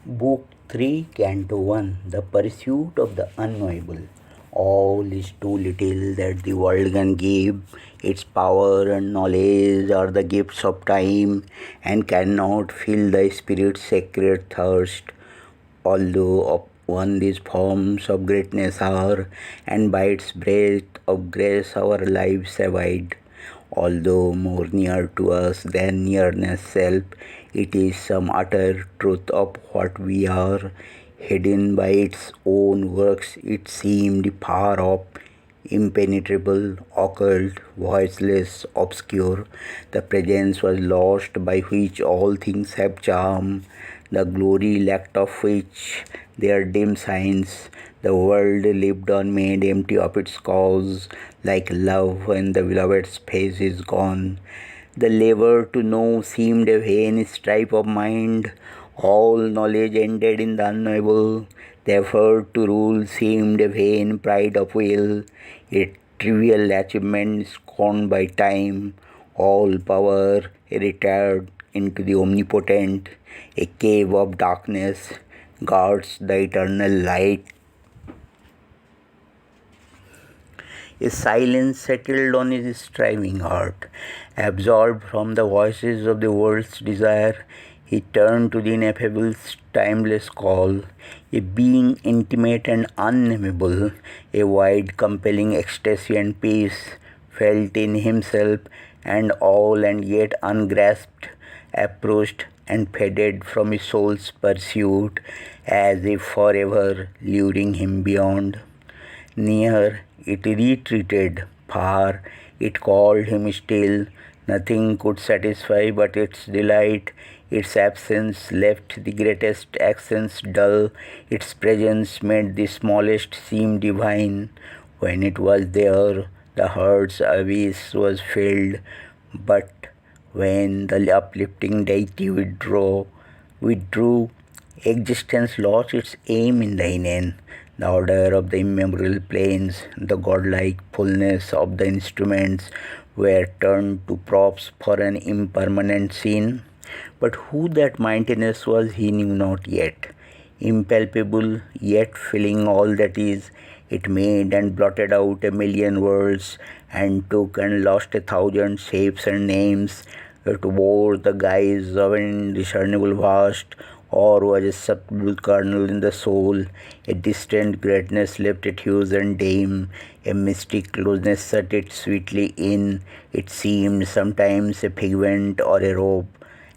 Book 3, Canto 1, The Pursuit of the Unknowable. All is too little that the world can give. Its power and knowledge are the gifts of time and cannot fill the spirit's sacred thirst. Although of one these forms of greatness are, and by its breath of grace our lives abide. Although more near to us than nearness self, it is some utter truth of what we are. Hidden by its own works, it seemed far off, impenetrable, occult, voiceless, obscure. The presence was lost by which all things have charm, the glory lacked of which their dim signs. The world lived on made empty of its cause, like love when the beloved's face is gone. The labor to know seemed a vain strife of mind. All knowledge ended in the unknowable. The effort to rule seemed a vain pride of will, a trivial achievement scorned by time. All power retired into the omnipotent. A cave of darkness guards the eternal light. A silence settled on his striving heart. Absorbed from the voices of the world's desire, he turned to the ineffable, timeless call, a being intimate and unnameable, a wide, compelling ecstasy and peace, felt in himself and all and yet ungrasped, approached and faded from his soul's pursuit, as if forever luring him beyond. Near it retreated, far it called him still. Nothing could satisfy but its delight. Its absence left the greatest accents dull. Its presence made the smallest seem divine. When it was there, the heart's abyss was filled. But when the uplifting deity withdrew, existence lost its aim in the inane. The order of the immemorial plains, the godlike fullness of the instruments were turned to props for an impermanent scene. But who that mightiness was he knew not yet. Impalpable, yet filling all that is, it made and blotted out a million worlds, and took and lost 1,000 shapes and names. It wore the guise of an indiscernible vast, or was a subtle kernel in the soul, a distant greatness left it hues and dim, a mystic closeness set it sweetly in. It seemed sometimes a figment or a robe,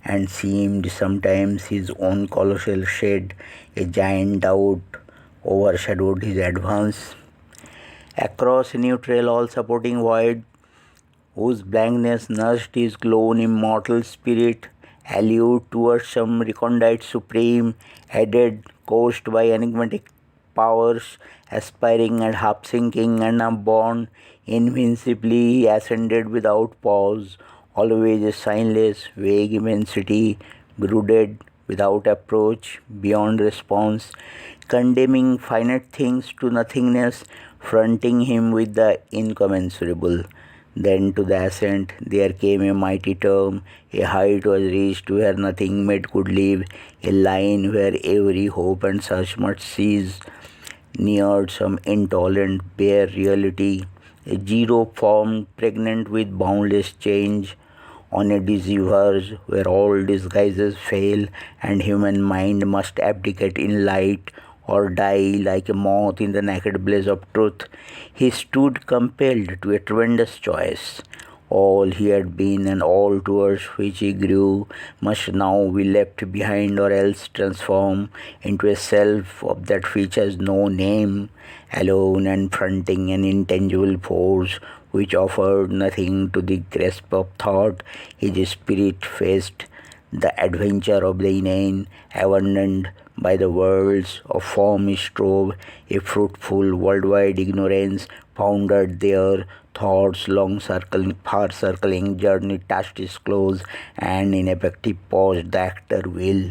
and seemed sometimes his own colossal shade. A giant doubt overshadowed his advance. Across a neutral all-supporting void, whose blankness nursed his lone immortal spirit, allured towards some recondite supreme, headed, coached by enigmatic powers, aspiring and half sinking and upborne, invincibly he ascended without pause, always a signless, vague immensity, brooded without approach, beyond response, condemning finite things to nothingness, fronting him with the incommensurable. Then to the ascent there came a mighty term, a height was reached where nothing made could live, a line where every hope and search must cease, neared some intolerant bare reality, a zero form pregnant with boundless change, on a dizzy verge where all disguises fail and human mind must abdicate in light or die like a moth in the naked blaze of truth, he stood compelled to a tremendous choice. All he had been and all towards which he grew must now be left behind or else transform into a self of that which has no name, alone and fronting an intangible force which offered nothing to the grasp of thought. His spirit faced the adventure of the inane, abandoned by the worlds of form he strove, a fruitful worldwide ignorance foundered there, thoughts long circling, far circling journey touched his close, and ineffective paused the actor will.